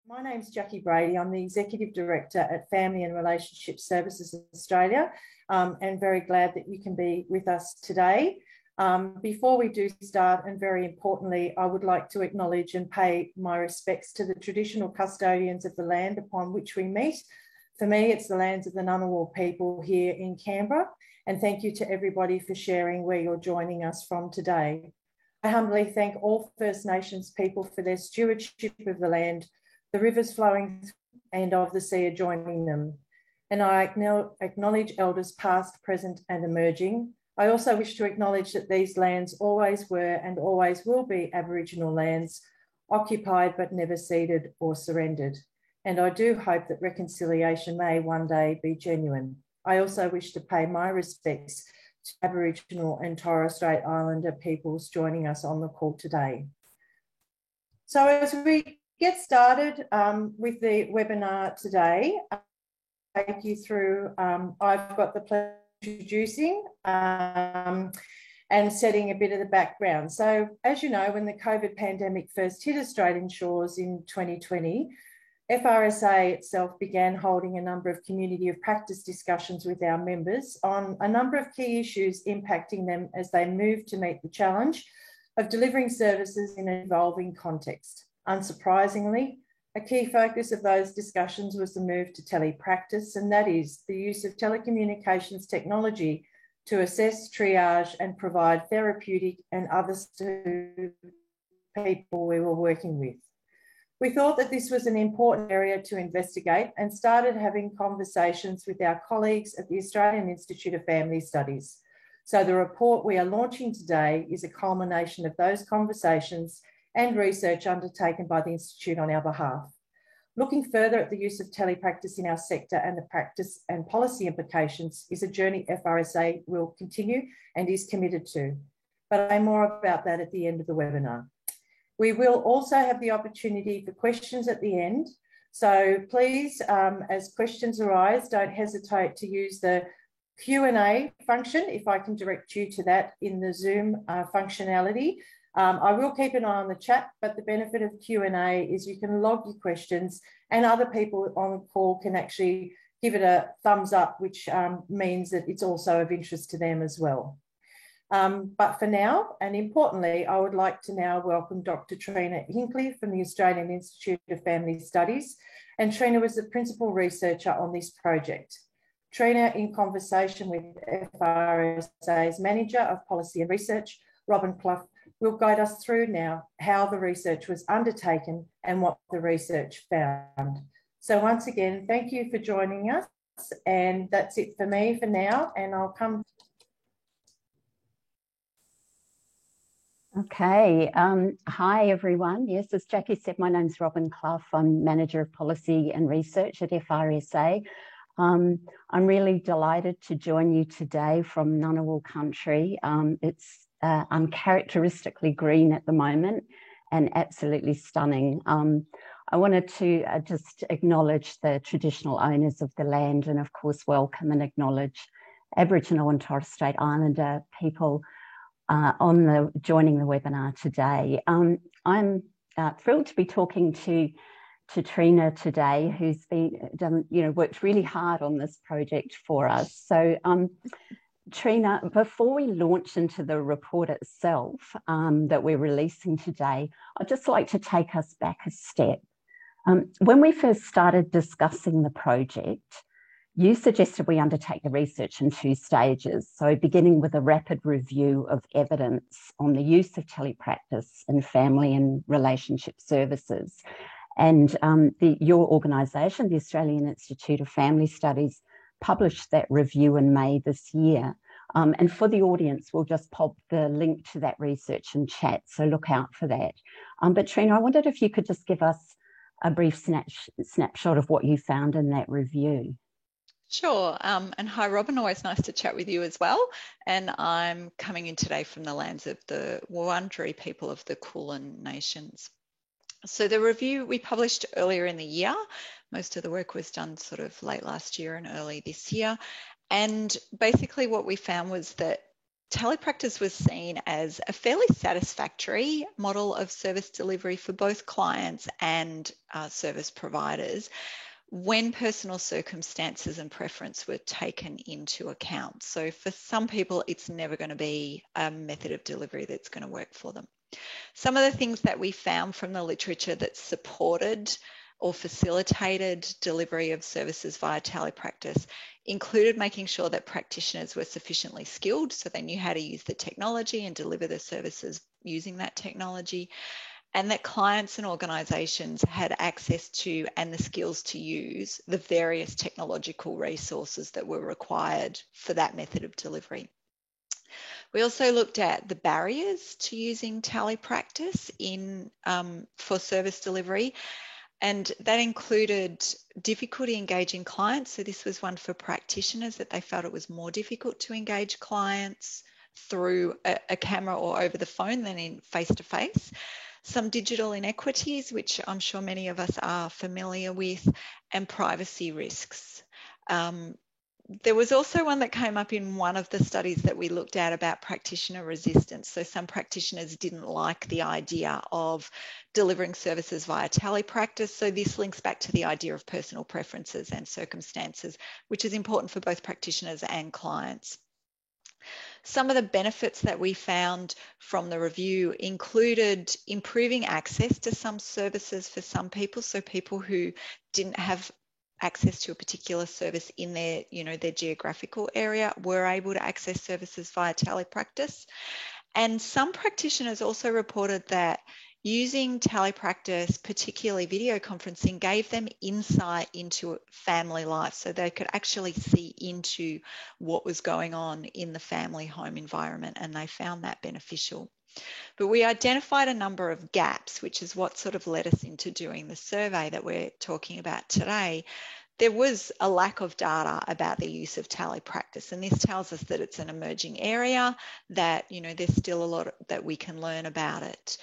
My name's Jackie Brady. I'm the Executive Director at Family and Relationship Services Australia, and very glad that you can be with us today. Before we do start, and very importantly, I would like to acknowledge and pay my respects to the traditional custodians of the land upon which we meet. For me, it's the lands of the Ngunnawal people here in Canberra, and thank you to everybody for sharing where you're joining us from today. I humbly thank all First Nations people for their stewardship of the land, the rivers flowing and of the sea adjoining them. And I acknowledge elders past, present and emerging. I also wish to acknowledge that these lands always were and always will be Aboriginal lands, occupied but never ceded or surrendered. And I do hope that reconciliation may one day be genuine. I also wish to pay my respects to Aboriginal and Torres Strait Islander peoples joining us on the call today. So as we get started with the webinar today, I'll take you through, I've got the pleasure of introducing and setting a bit of the background. So as you know, when the COVID pandemic first hit Australian shores in 2020, FRSA itself began holding a number of community of practice discussions with our members on a number of key issues impacting them as they moved to meet the challenge of delivering services in an evolving context. Unsurprisingly, a key focus of those discussions was the move to telepractice, and that is the use of telecommunications technology to assess, triage and provide therapeutic and others to people we were working with. We thought that this was an important area to investigate and started having conversations with our colleagues at the Australian Institute of Family Studies. So the report we are launching today is a culmination of those conversations and research undertaken by the Institute on our behalf. Looking further at the use of telepractice in our sector and the practice and policy implications is a journey FRSA will continue and is committed to. But I'll say more about that at the end of the webinar. We will also have the opportunity for questions at the end. So please, as questions arise, don't hesitate to use the Q&A function, if I can direct you to that in the Zoom functionality. I will keep an eye on the chat, but the benefit of Q&A is you can log your questions and other people on the call can actually give it a thumbs up, which means that it's also of interest to them as well. But for now, and importantly, I would like to now welcome Dr. Trina Hinkley from the Australian Institute of Family Studies. And Trina was the principal researcher on this project. Trina, in conversation with FRSA's Manager of Policy and Research, Robin Clough, will guide us through now how the research was undertaken and what the research found. So once again, thank you for joining us. And that's it for me for now. And I'll come. Okay. Hi, everyone. Yes, as Jackie said, my name's Robin Clough. I'm Manager of Policy and Research at FRSA. I'm really delighted to join you today from Ngunnawal country. It's uncharacteristically green at the moment and absolutely stunning. I wanted to just acknowledge the traditional owners of the land and of course welcome and acknowledge Aboriginal and Torres Strait Islander people joining the webinar today. I'm thrilled to be talking to Trina today, who's worked really hard on this project for us. So Trina, before we launch into the report itself that we're releasing today, I'd just like to take us back a step. When we first started discussing the project, you suggested we undertake the research in 2 stages. So beginning with a rapid review of evidence on the use of telepractice in family and relationship services. And your organisation, the Australian Institute of Family Studies, published that review in May this year. And for the audience, we'll just pop the link to that research in chat, so look out for that. But Trina, I wondered if you could just give us a brief snapshot of what you found in that review. Sure. And hi, Robin. Always nice to chat with you as well. And I'm coming in today from the lands of the Wurundjeri people of the Kulin Nations. So the review we published earlier in the year. Most of the work was done sort of late last year and early this year. And basically what we found was that Telepractice was seen as a fairly satisfactory model of service delivery for both clients and service providers when personal circumstances and preference were taken into account. So for some people, it's never going to be a method of delivery that's going to work for them. Some of the things that we found from the literature that supported or facilitated delivery of services via telepractice included making sure that practitioners were sufficiently skilled, so they knew how to use the technology and deliver the services using that technology, and that clients and organisations had access to and the skills to use the various technological resources that were required for that method of delivery. We also looked at the barriers to using telepractice for service delivery, and that included difficulty engaging clients. So this was one for practitioners, that they felt it was more difficult to engage clients through a camera or over the phone than in face-to-face. Some digital inequities, which I'm sure many of us are familiar with, and privacy risks. There was also one that came up in one of the studies that we looked at about practitioner resistance. So some practitioners didn't like the idea of delivering services via telepractice. So this links back to the idea of personal preferences and circumstances, which is important for both practitioners and clients. Some of the benefits that we found from the review included improving access to some services for some people. So people who didn't have access to a particular service in their, their geographical area were able to access services via telepractice. And some practitioners also reported that using telepractice, particularly video conferencing, gave them insight into family life, so they could actually see into what was going on in the family home environment, and they found that beneficial. But we identified a number of gaps, which is what sort of led us into doing the survey that we're talking about today. There was a lack of data about the use of telepractice, and this tells us that it's an emerging area, that there's still a lot that we can learn about it.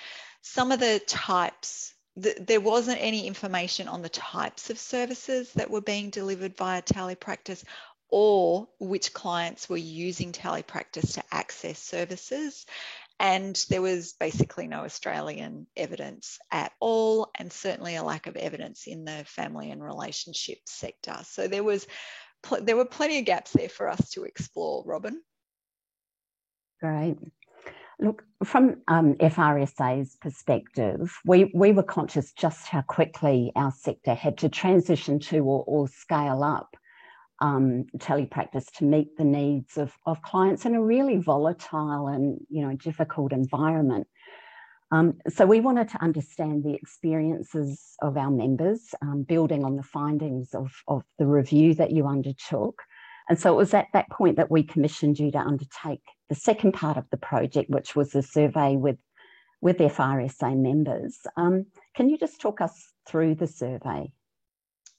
Some of the types, there wasn't any information on the types of services that were being delivered via telepractice, or which clients were using telepractice to access services. And there was basically no Australian evidence at all, and certainly a lack of evidence in the family and relationship sector. So there were plenty of gaps there for us to explore, Robin. Great. Look, from FRSA's perspective, we were conscious just how quickly our sector had to transition to or scale up telepractice to meet the needs of clients in a really volatile and difficult environment. So we wanted to understand the experiences of our members, building on the findings of the review that you undertook. And so it was at that point that we commissioned you to undertake the second part of the project, which was a survey with FRSA members. Can you just talk us through the survey?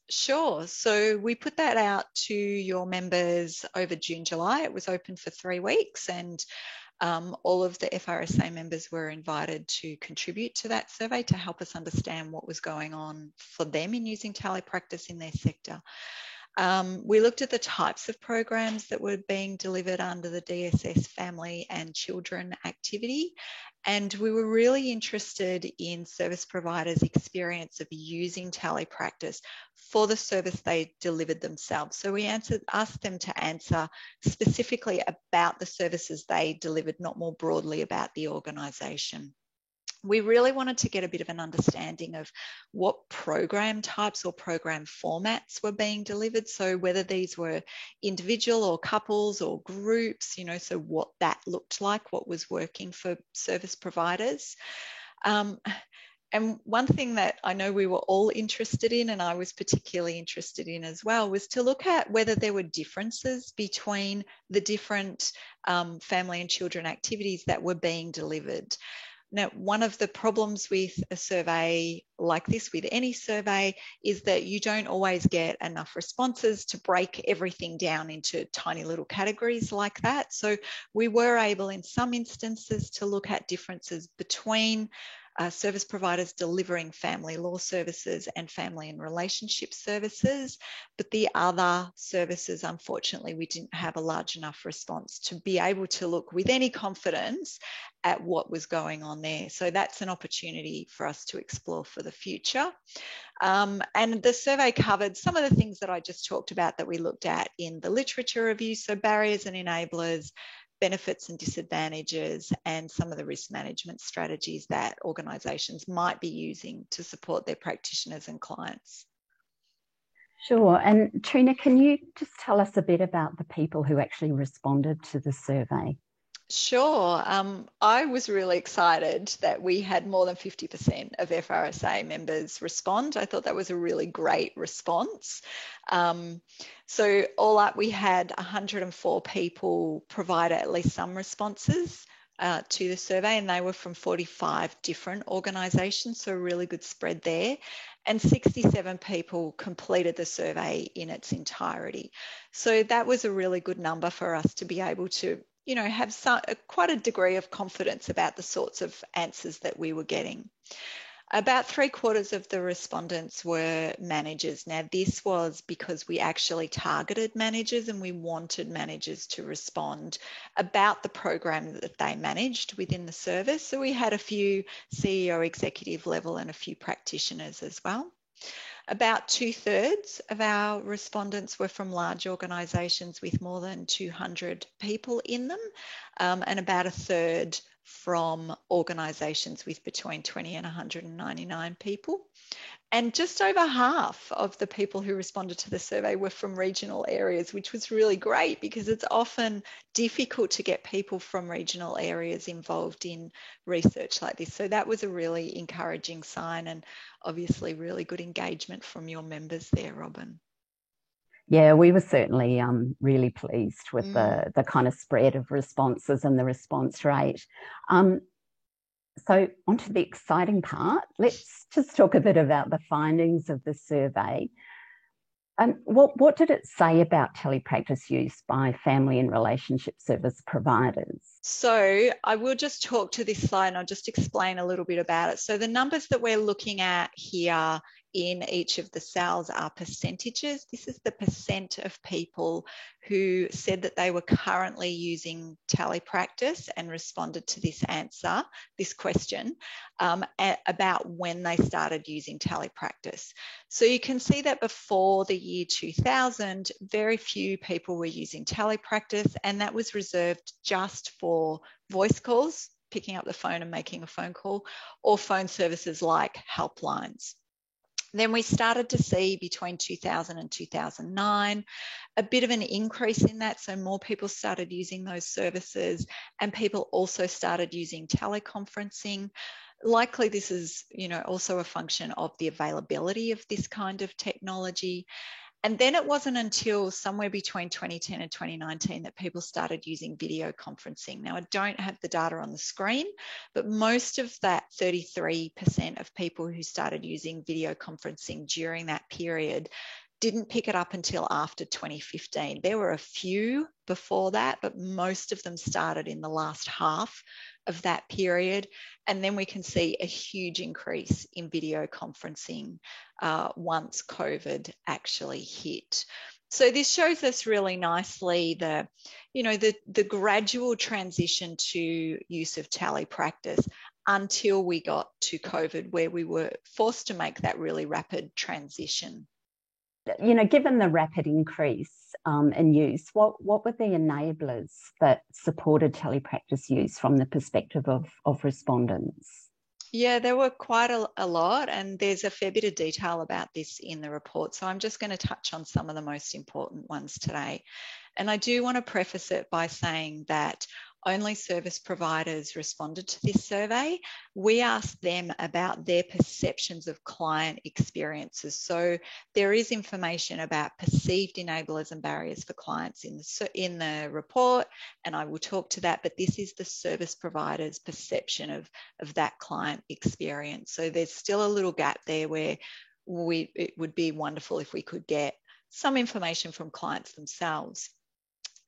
Sure. So we put that out to your members over June, July. It was open for 3 weeks, and all of the FRSA members were invited to contribute to that survey to help us understand what was going on for them in using telepractice in their sector. We looked at the types of programs that were being delivered under the DSS family and children activity, and we were really interested in service providers' experience of using telepractice for the service they delivered themselves. So we asked them to answer specifically about the services they delivered, not more broadly about the organisation. We really wanted to get a bit of an understanding of what program types or program formats were being delivered. So whether these were individual or couples or groups, so what that looked like, what was working for service providers. And one thing that I know we were all interested in, and I was particularly interested in as well, was to look at whether there were differences between the different family and children activities that were being delivered. Now, one of the problems with a survey like this, with any survey, is that you don't always get enough responses to break everything down into tiny little categories like that. So we were able in some instances to look at differences between service providers delivering family law services and family and relationship services. But the other services, unfortunately, we didn't have a large enough response to be able to look with any confidence at what was going on there. So that's an opportunity for us to explore for the future. And the survey covered some of the things that I just talked about that we looked at in the literature review, so barriers and enablers, benefits and disadvantages, and some of the risk management strategies that organisations might be using to support their practitioners and clients. Sure. And Trina, can you just tell us a bit about the people who actually responded to the survey? Sure. I was really excited that we had more than 50% of FRSA members respond. I thought that was a really great response. So all up, we had 104 people provide at least some responses to the survey, and they were from 45 different organisations, so a really good spread there. And 67 people completed the survey in its entirety. So that was a really good number for us to be able to, you know, have quite a degree of confidence about the sorts of answers that we were getting. About 3/4 of the respondents were managers. Now, this was because we actually targeted managers and we wanted managers to respond about the program that they managed within the service. So we had a few CEO executive level and a few practitioners as well. About 2/3 of our respondents were from large organisations with more than 200 people in them, and about 1/3 from organisations with between 20 and 199 people. And just over half of the people who responded to the survey were from regional areas, which was really great because it's often difficult to get people from regional areas involved in research like this. So that was a really encouraging sign, and obviously really good engagement from your members there, Robin. Yeah, we were certainly really pleased with the kind of spread of responses and the response rate. So onto the exciting part. Let's just talk a bit about the findings of the survey. And what did it say about telepractice use by family and relationship service providers? So I will just talk to this slide and I'll just explain a little bit about it. So the numbers that we're looking at here in each of the cells are percentages. This is the percent of people who said that they were currently using telepractice and responded to this answer, this question, about when they started using telepractice. So you can see that before the year 2000, very few people were using telepractice, and that was reserved just for voice calls, picking up the phone and making a phone call, or phone services like helplines. Then we started to see between 2000 and 2009 a bit of an increase in that. So more people started using those services, and people also started using teleconferencing. Likely this is, you know, also a function of the availability of this kind of technology. And then it wasn't until somewhere between 2010 and 2019 that people started using video conferencing. Now, I don't have the data on the screen, but most of that 33% of people who started using video conferencing during that period didn't pick it up until after 2015. There were a few before that, but most of them started in the last half of that period. And then we can see a huge increase in video conferencing once COVID actually hit. So this shows us really nicely the gradual transition to use of telepractice until we got to COVID, where we were forced to make that really rapid transition. You know, given the rapid increase in use, what were the enablers that supported telepractice use from the perspective of respondents? Yeah, there were quite a lot, and there's a fair bit of detail about this in the report. So I'm just going to touch on some of the most important ones today. And I do want to preface it by saying that only service providers responded to this survey. We asked them about their perceptions of client experiences. So there is information about perceived enablers and barriers for clients in the report, and I will talk to that, but this is the service provider's perception of that client experience. So there's still a little gap there where it would be wonderful if we could get some information from clients themselves.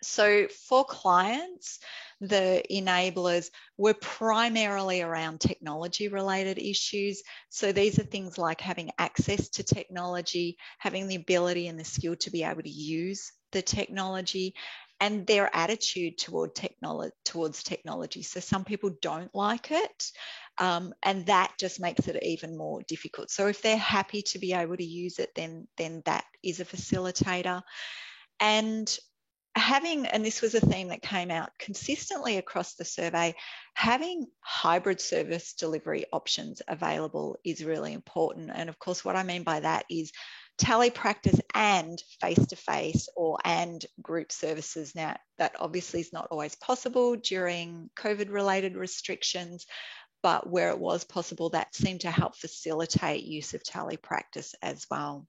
So for clients, the enablers were primarily around technology related issues. So these are things like having access to technology, having the ability and the skill to be able to use the technology, and their attitude towards technology. So some people don't like it, and that just makes it even more difficult. So if they're happy to be able to use it, then that is a facilitator. And this was a theme that came out consistently across the survey, having hybrid service delivery options available is really important. And of course, what I mean by that is tele practice and face-to-face and group services. Now, that obviously is not always possible during COVID-related restrictions, but where it was possible, that seemed to help facilitate use of tele practice as well.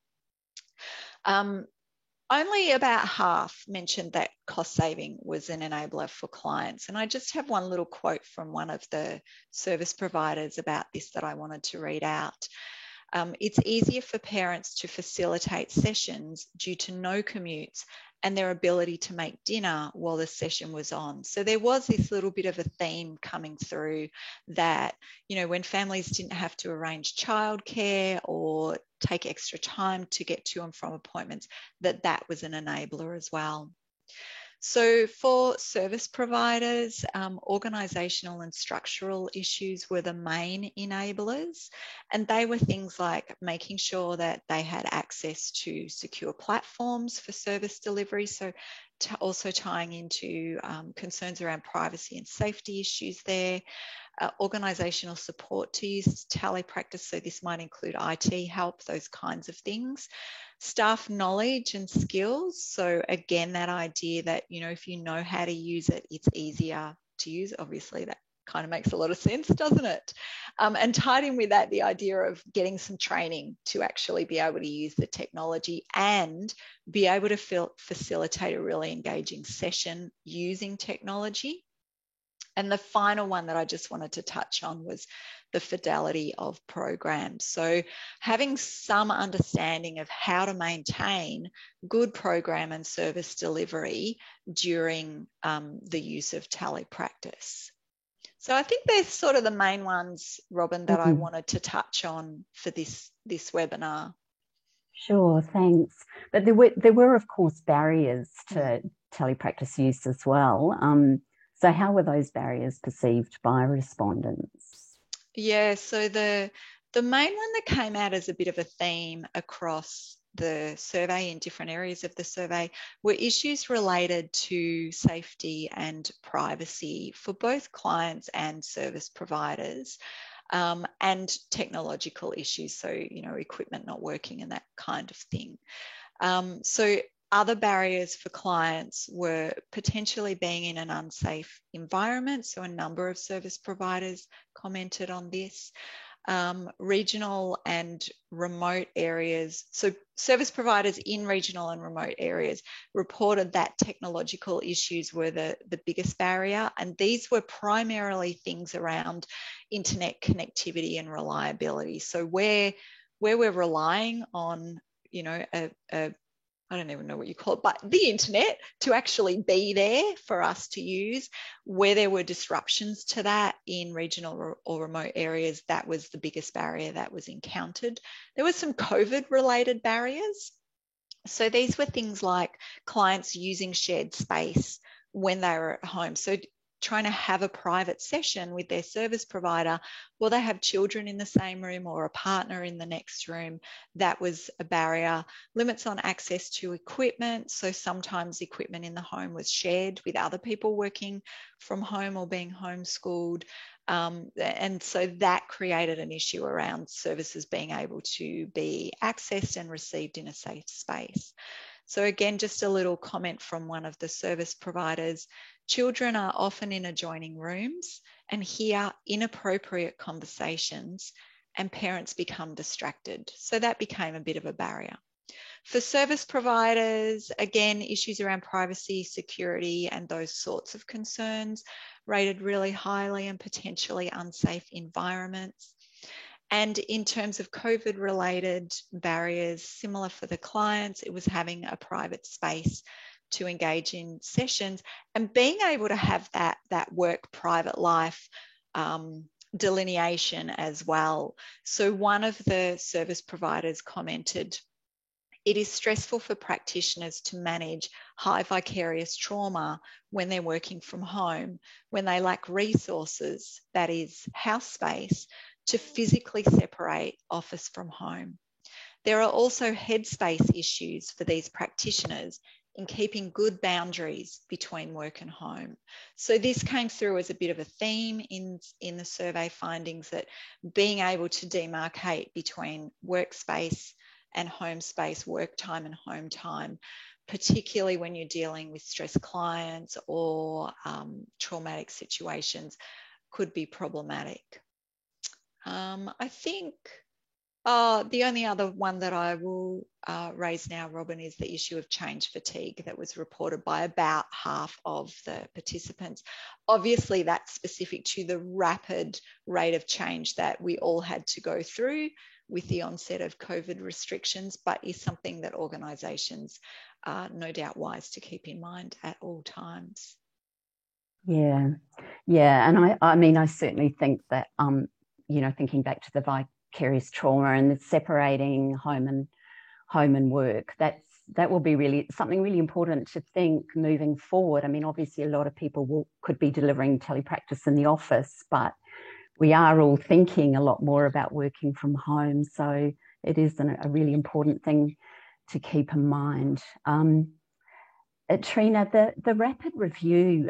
Only about half mentioned that cost saving was an enabler for clients. And I just have one little quote from one of the service providers about this that I wanted to read out. It's easier for parents to facilitate sessions due to no commutes and their ability to make dinner while the session was on. So there was this little bit of a theme coming through that, you know, when families didn't have to arrange childcare or take extra time to get to and from appointments, that was an enabler as well. So for service providers, organisational and structural issues were the main enablers, and they were things like making sure that they had access to secure platforms for service delivery, so also tying into concerns around privacy and safety issues there. Organisational support to use tele practice, so this might include IT help, those kinds of things. Staff knowledge and skills, so again, that idea that, you know, if you know how to use it, it's easier to use. Obviously, that kind of makes a lot of sense, doesn't it? And tied in with that, the idea of getting some training to actually be able to use the technology and be able to facilitate a really engaging session using technology. And the final one that I just wanted to touch on was the fidelity of programs. So having some understanding of how to maintain good program and service delivery during the use of tele practice. So I think they're sort of the main ones, Robin, that I wanted to touch on for this webinar. Sure, thanks. But there were of course barriers to telepractice use as well. So how were those barriers perceived by respondents? Yeah, so the main one that came out as a bit of a theme across the survey in different areas of the survey were issues related to safety and privacy for both clients and service providers, and technological issues, so, you know, equipment not working and that kind of thing. So other barriers for clients were potentially being in an unsafe environment. So a number of service providers commented on this. Regional and remote areas. So service providers in regional and remote areas reported that technological issues were the biggest barrier. And these were primarily things around internet connectivity and reliability. So where we're relying on, you know, I don't even know what you call it, but the internet to actually be there for us to use, where there were disruptions to that in regional or remote areas, that was the biggest barrier that was encountered. There were some COVID-related barriers. So these were things like clients using shared space when they were at home. So trying to have a private session with their service provider, well, they have children in the same room or a partner in the next room. That was a barrier. Limits on access to equipment. So sometimes equipment in the home was shared with other people working from home or being homeschooled. And so that created an issue around services being able to be accessed and received in a safe space. So again, just a little comment from one of the service providers. Children are often in adjoining rooms and hear inappropriate conversations, and parents become distracted. So that became a bit of a barrier. For service providers, again, issues around privacy, security, and those sorts of concerns rated really highly, and potentially unsafe environments. And in terms of COVID-related barriers, similar for the clients, it was having a private space to engage in sessions, and being able to have that work private life delineation as well. So one of the service providers commented, "It is stressful for practitioners to manage high vicarious trauma when they're working from home, when they lack resources, that is, house space, to physically separate office from home. There are also headspace issues for these practitioners in keeping good boundaries between work and home." So this came through as a bit of a theme in the survey findings, that being able to demarcate between workspace and home space, work time and home time, particularly when you're dealing with stressed clients or traumatic situations, could be problematic. I think the only other one that I will raise now, Robin, is the issue of change fatigue that was reported by about half of the participants. Obviously, that's specific to the rapid rate of change that we all had to go through with the onset of COVID restrictions, but is something that organisations are no doubt wise to keep in mind at all times. Yeah, and I mean, I certainly think that, you know, thinking back to the vicarious trauma and the separating home and work, that will be really something really important to think moving forward. I mean, obviously a lot of people could be delivering telepractice in the office, but we are all thinking a lot more about working from home. So it is a really important thing to keep in mind. Trina, the rapid review,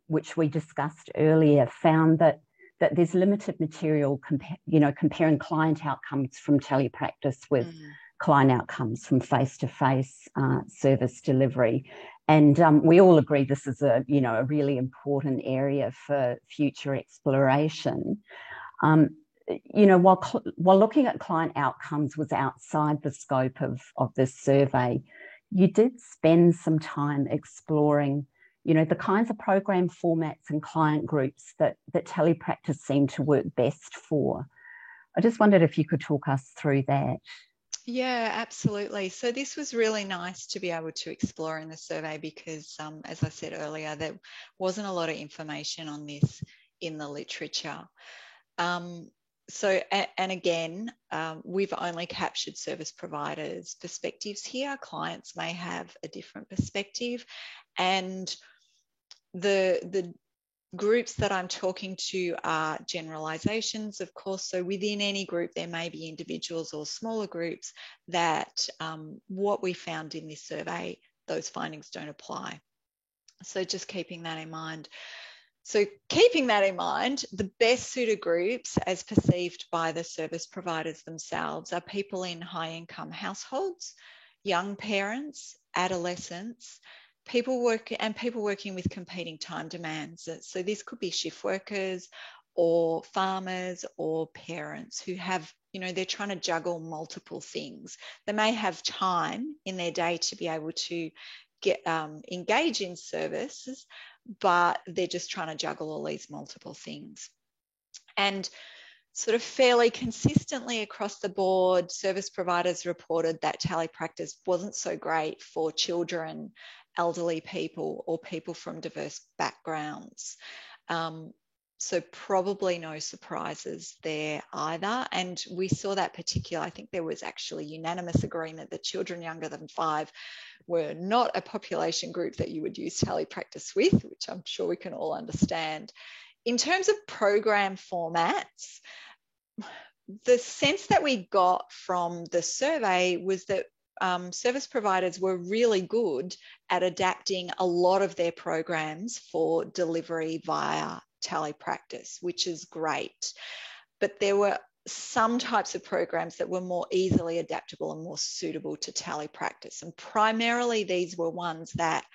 which we discussed earlier, found that there's limited material, comparing client outcomes from telepractice with client outcomes from face-to-face service delivery. And we all agree this is a really important area for future exploration. While looking at client outcomes was outside the scope of this survey, you did spend some time exploring, the kinds of program formats and client groups that telepractice seemed to work best for. I just wondered if you could talk us through that. Yeah, absolutely. So this was really nice to be able to explore in the survey because, as I said earlier, there wasn't a lot of information on this in the literature. We've only captured service providers' perspectives here. Clients may have a different perspective, and the groups that I'm talking to are generalizations, of course. So within any group, there may be individuals or smaller groups that what we found in this survey, those findings don't apply. So just keeping that in mind. So keeping that in mind, the best suited groups as perceived by the service providers themselves are people in high income households, young parents, adolescents, people working with competing time demands. So this could be shift workers or farmers or parents who have, they're trying to juggle multiple things. They may have time in their day to be able to engage in services, but they're just trying to juggle all these multiple things. And sort of fairly consistently across the board, service providers reported that telepractice wasn't so great for children, elderly people, or people from diverse backgrounds. So probably no surprises there either. And we saw that I think there was actually unanimous agreement that children younger than 5 were not a population group that you would use telepractice with, which I'm sure we can all understand. In terms of program formats, the sense that we got from the survey was that service providers were really good at adapting a lot of their programs for delivery via telepractice, which is great. But there were some types of programs that were more easily adaptable and more suitable to telepractice. And primarily these were ones that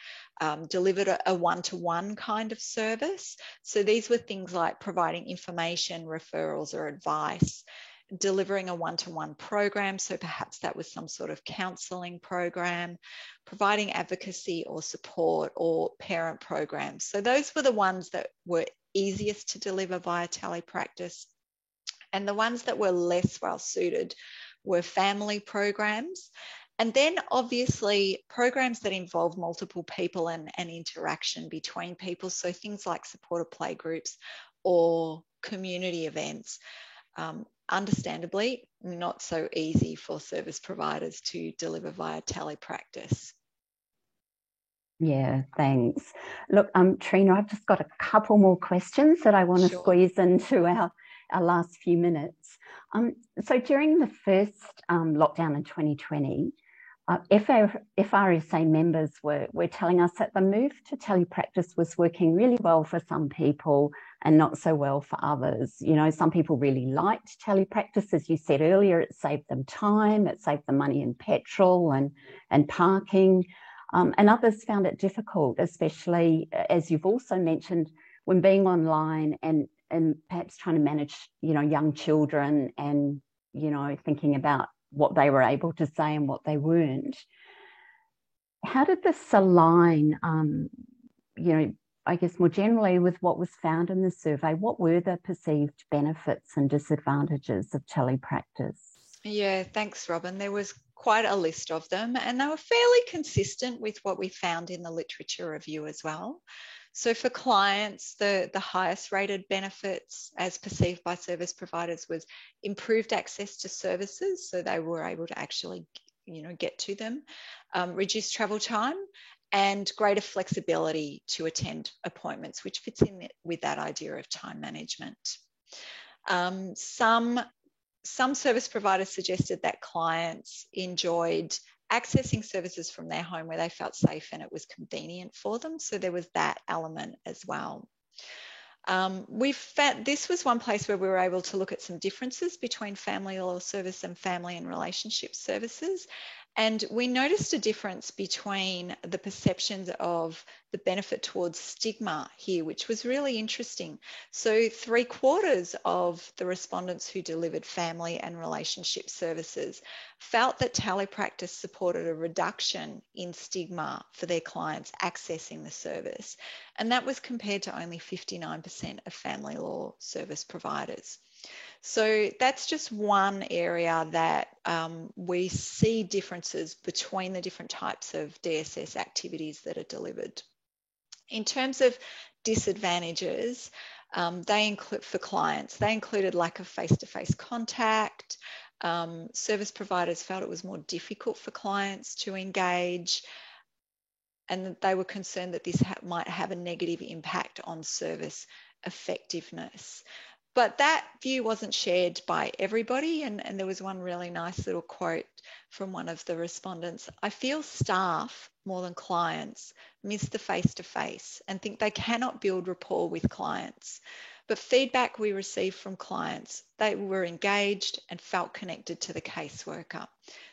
delivered a one-to-one kind of service. So these were things like providing information, referrals, or advice, delivering a one-to-one program. So perhaps that was some sort of counselling program, providing advocacy or support, or parent programs. So those were the ones that were easiest to deliver via telepractice. And the ones that were less well suited were family programs. And then obviously programs that involve multiple people and interaction between people. So things like supported play groups or community events, understandably not so easy for service providers to deliver via telepractice. Yeah, thanks. Look, Trina, I've just got a couple more questions that I want to squeeze into our last few minutes. So during the first lockdown in 2020, FRSA members were telling us that the move to telepractice was working really well for some people and not so well for others. You know, some people really liked telepractice. As you said earlier, it saved them time, it saved them money in petrol and parking. And others found it difficult, especially, as you've also mentioned, when being online and perhaps trying to manage, you know, young children and, you know, thinking about what they were able to say and what they weren't. How did this align, you know, I guess more generally with what was found in the survey? What were the perceived benefits and disadvantages of telepractice? Yeah, thanks, Robin. There was quite a list of them, and they were fairly consistent with what we found in the literature review as well. So for clients, the highest rated benefits as perceived by service providers was improved access to services, so they were able to actually, you know, get to them, reduced travel time, and greater flexibility to attend appointments, which fits in with that idea of time management. Some service providers suggested that clients enjoyed accessing services from their home where they felt safe and it was convenient for them. So there was that element as well. We found this was one place where we were able to look at some differences between family law service and family and relationship services. And we noticed a difference between the perceptions of the benefit towards stigma here, which was really interesting. So 3/4 of the respondents who delivered family and relationship services felt that telepractice supported a reduction in stigma for their clients accessing the service. And that was compared to only 59% of family law service providers. So that's just one area that we see differences between the different types of DSS activities that are delivered. In terms of disadvantages, they include for clients, they included lack of face-to-face contact. Service providers felt it was more difficult for clients to engage, and they were concerned that this might have a negative impact on service effectiveness. But that view wasn't shared by everybody, and there was one really nice little quote from one of the respondents. I feel staff, more than clients, miss the face-to-face and think they cannot build rapport with clients. But feedback we received from clients, they were engaged and felt connected to the caseworker.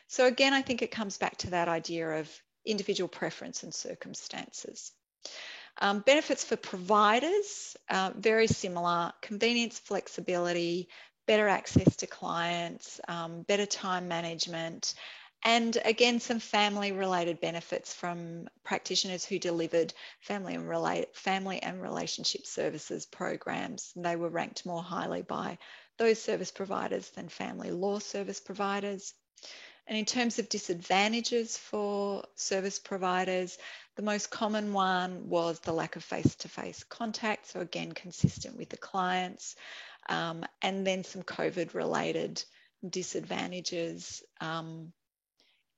So again, I think it comes back to that idea of individual preference and circumstances. Benefits for providers, very similar: convenience, flexibility, better access to clients, better time management, and again, some family-related benefits from practitioners who delivered family and relationship services programs. They were ranked more highly by those service providers than family law service providers. And in terms of disadvantages for service providers, the most common one was the lack of face-to-face contact, so again, consistent with the clients, and then some COVID-related disadvantages,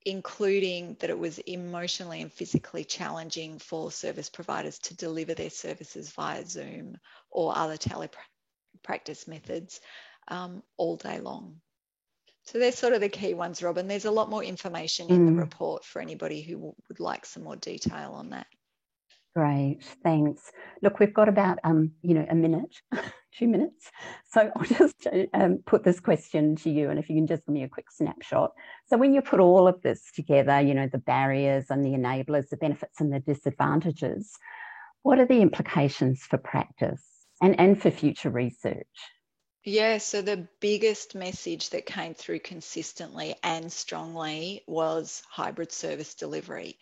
including that it was emotionally and physically challenging for service providers to deliver their services via Zoom or other telepractice methods all day long. So they're sort of the key ones, Robin. There's a lot more information in the report for anybody who would like some more detail on that. Great, thanks. Look, we've got about, you know, a minute, 2 minutes. So I'll just put this question to you, and if you can just give me a quick snapshot. So when you put all of this together, you know, the barriers and the enablers, the benefits and the disadvantages, what are the implications for practice and for future research? Yeah, so the biggest message that came through consistently and strongly was hybrid service delivery.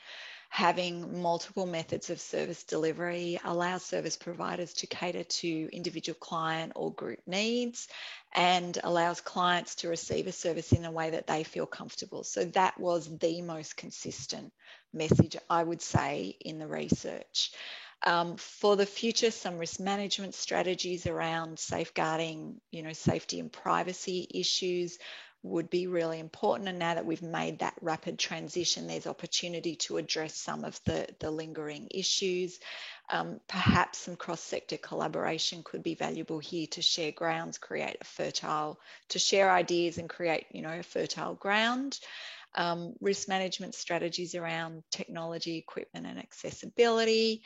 having multiple methods of service delivery allows service providers to cater to individual client or group needs, and allows clients to receive a service in a way that they feel comfortable. So that was the most consistent message, I would say, in the research. For the future, some risk management strategies around safeguarding, safety and privacy issues would be really important. And now that we've made that rapid transition, there's opportunity to address some of the lingering issues. Perhaps some cross-sector collaboration could be valuable here to share grounds, to share ideas and create, a fertile ground. Risk management strategies around technology, equipment and accessibility,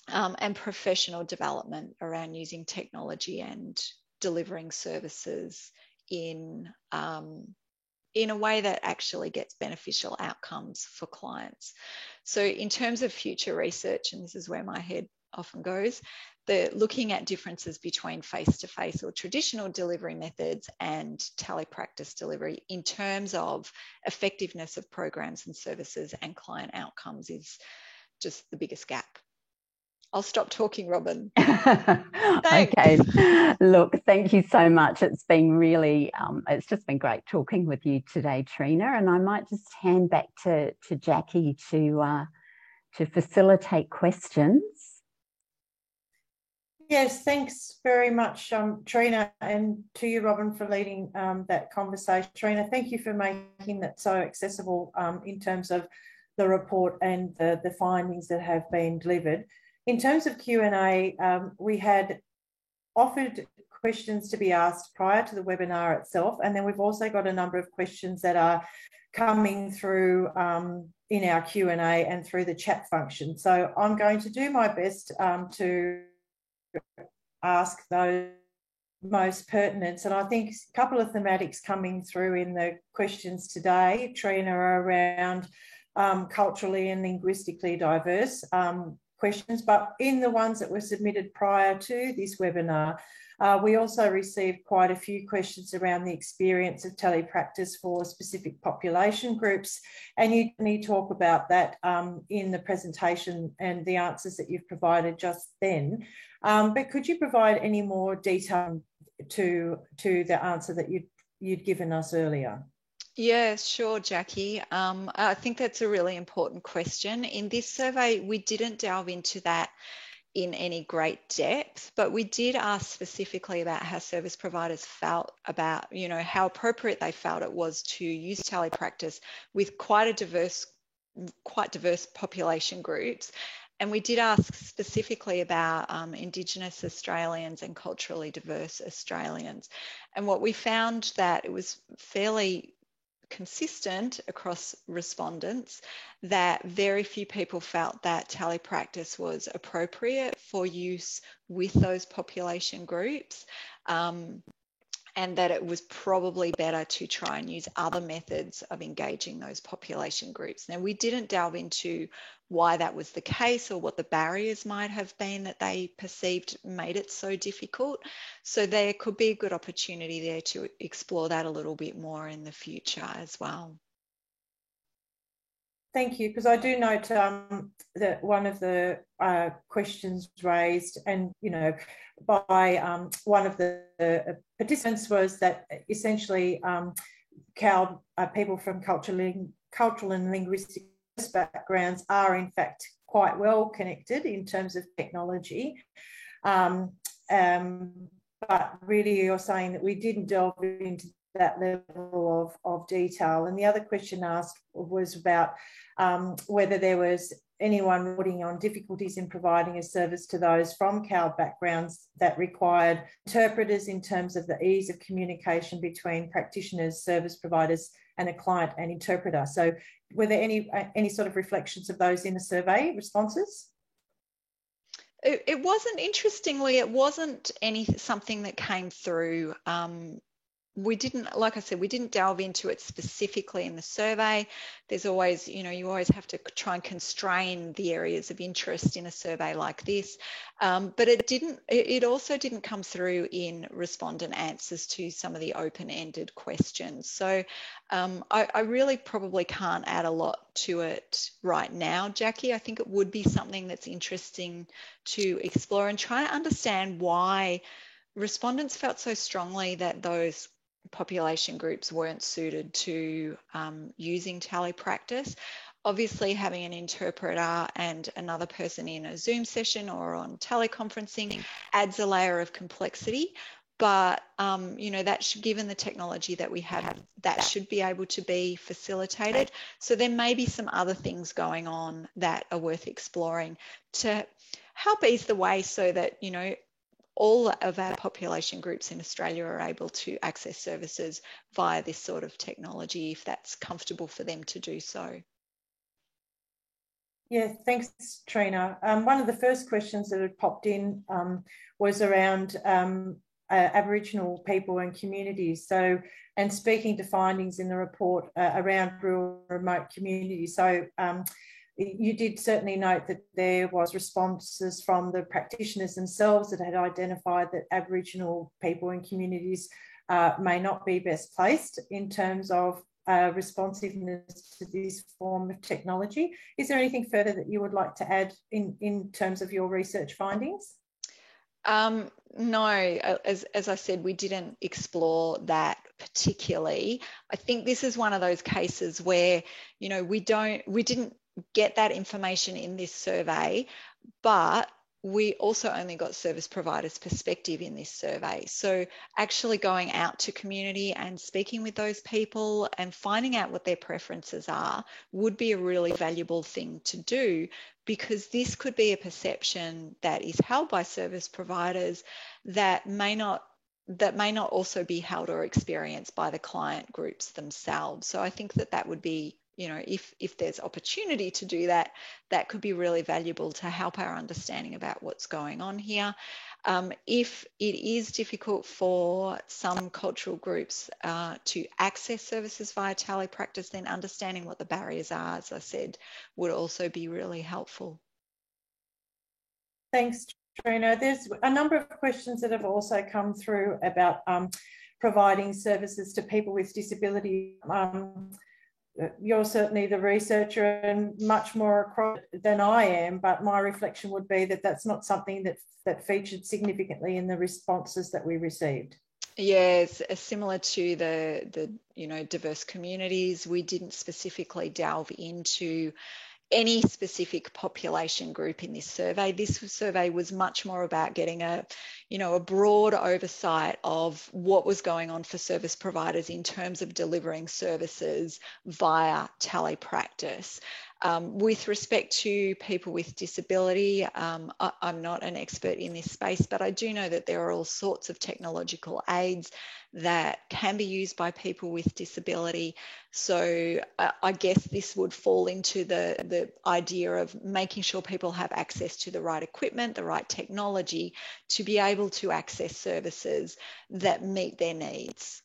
and professional development around using technology and delivering services in a way that actually gets beneficial outcomes for clients. So in terms of future research, and this is where my head often goes, looking at differences between face-to-face or traditional delivery methods and telepractice delivery in terms of effectiveness of programs and services and client outcomes is just the biggest gap. I'll stop talking, Robin. Okay. Look, thank you so much. It's been really, it's just been great talking with you today, Trina. And I might just hand back to Jackie to facilitate questions. Yes, thanks very much, Trina, and to you, Robin, for leading that conversation. Trina, thank you for making that so accessible in terms of the report and the findings that have been delivered. In terms of Q&A, we had offered questions to be asked prior to the webinar itself, and then we've also got a number of questions that are coming through in our Q&A and through the chat function. So I'm going to do my best to ask those most pertinent, and I think a couple of thematics coming through in the questions today, Trina, are around culturally and linguistically diverse questions, but in the ones that were submitted prior to this webinar, we also received quite a few questions around the experience of telepractice for specific population groups, and you need to talk about that in the presentation and the answers that you've provided just then. But could you provide any more detail to the answer that you'd given us earlier? Yeah, sure, Jackie. I think that's a really important question. In this survey, we didn't delve into that in any great depth, but we did ask specifically about how service providers felt about, how appropriate they felt it was to use telepractice with quite diverse population groups. And we did ask specifically about Indigenous Australians and culturally diverse Australians. And what we found that it was fairly consistent across respondents that very few people felt that telepractice was appropriate for use with those population groups, and that it was probably better to try and use other methods of engaging those population groups. Now, we didn't delve into why that was the case or what the barriers might have been that they perceived made it so difficult. So there could be a good opportunity there to explore that a little bit more in the future as well. Thank you, because I do note that one of the questions raised, and by one of the participants, was that essentially CALD people from cultural and linguistic backgrounds are in fact quite well connected in terms of technology, but really you're saying that we didn't delve into that level of detail. And the other question asked was about whether there was anyone reporting on difficulties in providing a service to those from CALD backgrounds that required interpreters in terms of the ease of communication between practitioners, service providers, and a client and interpreter. So were there any sort of reflections of those in the survey responses? It wasn't, interestingly, it wasn't something that came through we didn't, like I said, we didn't delve into it specifically in the survey. There's always, you know, you always have to try and constrain the areas of interest in a survey like this. But it also didn't come through in respondent answers to some of the open-ended questions. So I really probably can't add a lot to it right now, Jackie. I think it would be something that's interesting to explore and try to understand why respondents felt so strongly that those population groups weren't suited to using telepractice. Obviously, having an interpreter and another person in a Zoom session or on teleconferencing adds a layer of complexity. But, you know, given the technology that we have, that should be able to be facilitated. So there may be some other things going on that are worth exploring to help ease the way so that, you know, all of our population groups in Australia are able to access services via this sort of technology if that's comfortable for them to do so. Yeah, thanks, Trina. One of the first questions that had popped in was around Aboriginal people and communities. So, and speaking to findings in the report around rural remote communities. So you did certainly note that there was responses from the practitioners themselves that had identified that Aboriginal people and communities may not be best placed in terms of responsiveness to this form of technology. Is there anything further that you would like to add in terms of your research findings? No, as I said, we didn't explore that particularly. I think this is one of those cases where, you know, we didn't get that information in this survey, but we also only got service providers' perspective in this survey. So actually going out to community and speaking with those people and finding out what their preferences are would be a really valuable thing to do, because this could be a perception that is held by service providers that may not also be held or experienced by the client groups themselves. So I think that would be, you know, if there's opportunity to do that, that could be really valuable to help our understanding about what's going on here. If it is difficult for some cultural groups to access services via telepractice, then understanding what the barriers are, as I said, would also be really helpful. Thanks, Trina. There's a number of questions that have also come through about providing services to people with disability. You're certainly the researcher and much more across than I am, but my reflection would be that that's not something that featured significantly in the responses that we received. Yes, similar to the you know, diverse communities, we didn't specifically delve into any specific population group in this survey. This survey was much more about getting a broad oversight of what was going on for service providers in terms of delivering services via telepractice. With respect to people with disability, I'm not an expert in this space, but I do know that there are all sorts of technological aids that can be used by people with disability. So I guess this would fall into the idea of making sure people have access to the right equipment, the right technology to be able to access services that meet their needs.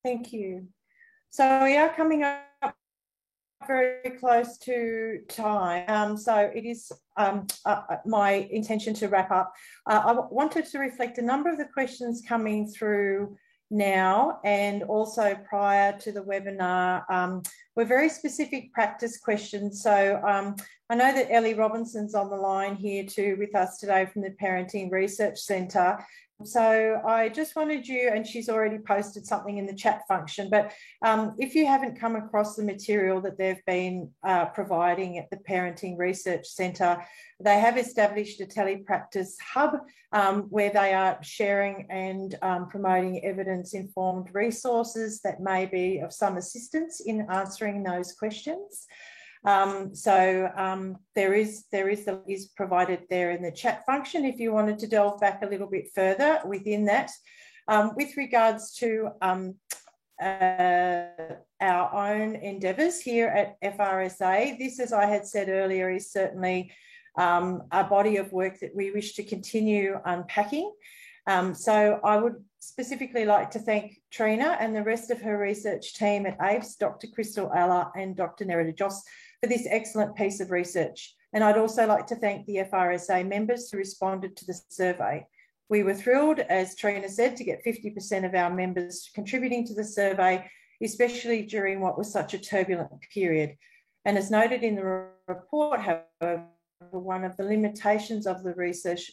Thank you. So we are coming up very close to time. So it is my intention to wrap up. I wanted to reflect a number of the questions coming through now and also prior to the webinar were very specific practice questions. So I know that Ellie Robinson's on the line here too with us today from the Parenting Research Centre. So I just wanted you, and she's already posted something in the chat function, but if you haven't come across the material that they've been providing at the Parenting Research Centre, they have established a telepractice hub where they are sharing and promoting evidence-informed resources that may be of some assistance in answering those questions. There is provided there in the chat function if you wanted to delve back a little bit further within that. With regards to our own endeavours here at FRSA, this, as I had said earlier, is certainly a body of work that we wish to continue unpacking. So I would specifically like to thank Trina and the rest of her research team at APES, Dr. Crystal Alla and Dr. Nerida Joss, for this excellent piece of research. And I'd also like to thank the FRSA members who responded to the survey. We were thrilled, as Trina said, to get 50% of our members contributing to the survey, especially during what was such a turbulent period. And as noted in the report, however, one of the limitations of the research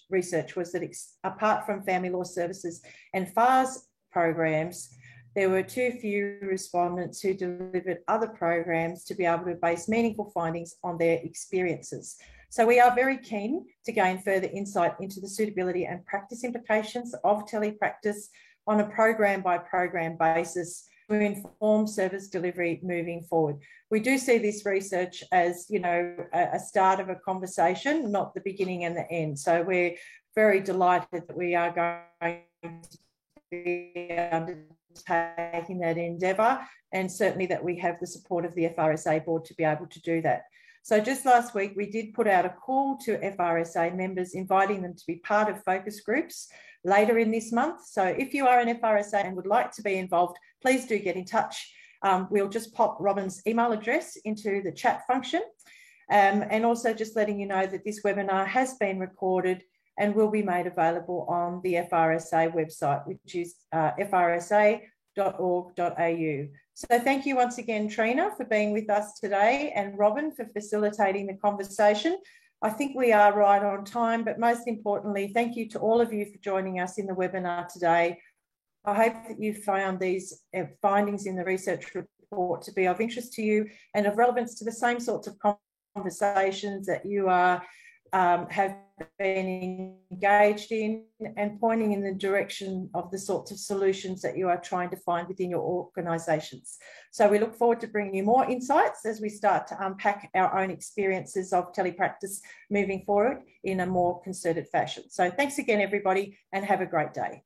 was that apart from Family Law Services and FARS programs, there were too few respondents who delivered other programs to be able to base meaningful findings on their experiences. So we are very keen to gain further insight into the suitability and practice implications of telepractice on a program by program basis to inform service delivery moving forward. We do see this research as, you know, a start of a conversation, not the beginning and the end. So we're very delighted that we are going to be undertaking that endeavour, and certainly that we have the support of the FRSA board to be able to do that. So just last week, we did put out a call to FRSA members, inviting them to be part of focus groups later in this month. So if you are an FRSA and would like to be involved, please do get in touch. We'll just pop Robin's email address into the chat function. And also just letting you know that this webinar has been recorded and will be made available on the FRSA website, which is frsa.org.au. So thank you once again, Trina, for being with us today, and Robin for facilitating the conversation. I think we are right on time, but most importantly, thank you to all of you for joining us in the webinar today. I hope that you found these findings in the research report to be of interest to you and of relevance to the same sorts of conversations that you are have been engaged in, and pointing in the direction of the sorts of solutions that you are trying to find within your organisations. So we look forward to bringing you more insights as we start to unpack our own experiences of telepractice moving forward in a more concerted fashion. So thanks again, everybody, and have a great day.